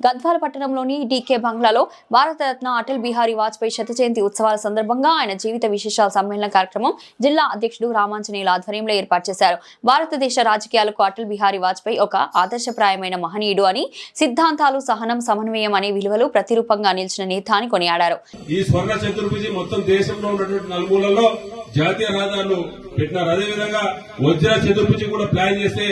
గద్వాల పట్టణంలోని డీకే బంగ్లాలో భారతరత్న అటల్ బిహారీ వాజ్పేయి శత జయంతి ఉత్సవాల సందర్భంగా ఆయన జీవిత విశేషాల సమ్మేళన కార్యక్రమం జిల్లా అధ్యక్షుడు రామాంజనేయుల ఆధ్వర్యంలో ఏర్పాటు చేశారు. భారతదేశ రాజకీయాలకు అటల్ బిహారీ వాజ్పేయి ఒక ఆదర్శప్రాయమైన మహనీయుడు అని, సిద్ధాంతాలు, సహనం, సమన్వయం అనే విలువలు ప్రతిరూపంగా నిలిచిన నేత అని కొనియాడారు. ఈ స్వర్ణ చతుర్భుజి మొత్తం దేశంలో ఉన్నటువంటి నలుమూలల్లో జాతీయ రహదారులు పెట్టినారు. అదేవిధంగా వజ్ర చతుర్భుజి కూడా ప్లాన్ చేస్తే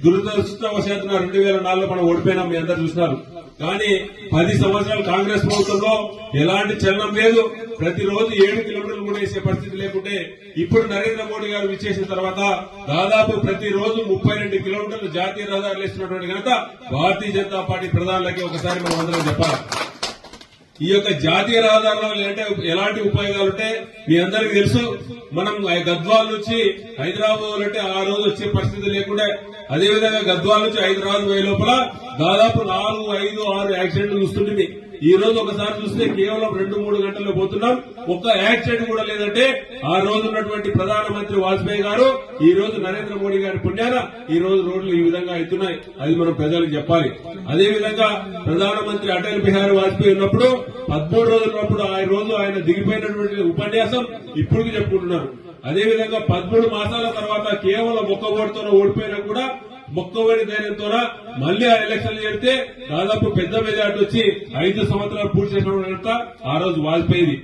దురదృష్టవశాత్తు 2004లో మనం ఓడిపోయినాం, మీ అందరు చూసినారు. కానీ 10 సంవత్సరాలు కాంగ్రెస్ ప్రభుత్వంలో ఎలాంటి చలనం లేదు. ప్రతిరోజు 7 కిలోమీటర్లు కూడా వేసే పరిస్థితి లేకుంటే ఇప్పుడు నరేంద్ర మోడీ గారు విచ్చేసిన తర్వాత దాదాపు ప్రతిరోజు 32 కిలోమీటర్లు జాతీయ రహదారులు వేస్తున్నటువంటి ఘనత భారతీయ జనతా పార్టీ ప్రధానులకి ఒకసారి మనం అందరం చెప్పాలి. ఈ యొక్క జాతీయ రహదారుల అంటే ఎలాంటి ఉపయోగాలుంటే మీ అందరికీ తెలుసు. మనం గద్వాల నుంచి హైదరాబాద్ అంటే ఆ రోజు వచ్చే పరిస్థితి లేకుండా, అదేవిధంగా గద్వాల నుంచి హైదరాబాద్ పోయే లోపల దాదాపు 4, 5, 6 యాక్సిడెంట్లు చూస్తుంటుంది. ఈ రోజు ఒకసారి చూస్తే కేవలం 2-3 గంటల్లో పోతున్నాం. ఒక్క యాక్సిడెంట్ కూడా లేదంటే ఆ రోజు ఉన్నటువంటి ప్రధానమంత్రి వాజ్పేయి గారు, ఈ రోజు నరేంద్ర మోడీ గారి పుణ్యాన ఈ రోజు రోడ్లు ఈ విధంగా అవుతున్నాయి. అది మనం ప్రజలకు చెప్పాలి. అదేవిధంగా ప్రధానమంత్రి అటల్ బిహారీ వాజ్పేయి ఉన్నప్పుడు 13 రోజులు ఉన్నప్పుడు ఆ రోజు ఆయన దిగిపోయినటువంటి ఉపన్యాసం ఇప్పుడు చెప్పుకుంటున్నారు. అదేవిధంగా 13 మాసాల తర్వాత కేవలం ఒక్క ఓటుతో ఓడిపోయినా కూడా మొక్కవని ధైర్యంతో మళ్లీ ఆ ఎలక్షన్లు జరిగితే దాదాపు పెద్ద మెజార్టీ వచ్చి 5 సంవత్సరాలు పూర్తి చేసిన ఆ రోజు వాజ్పేయి.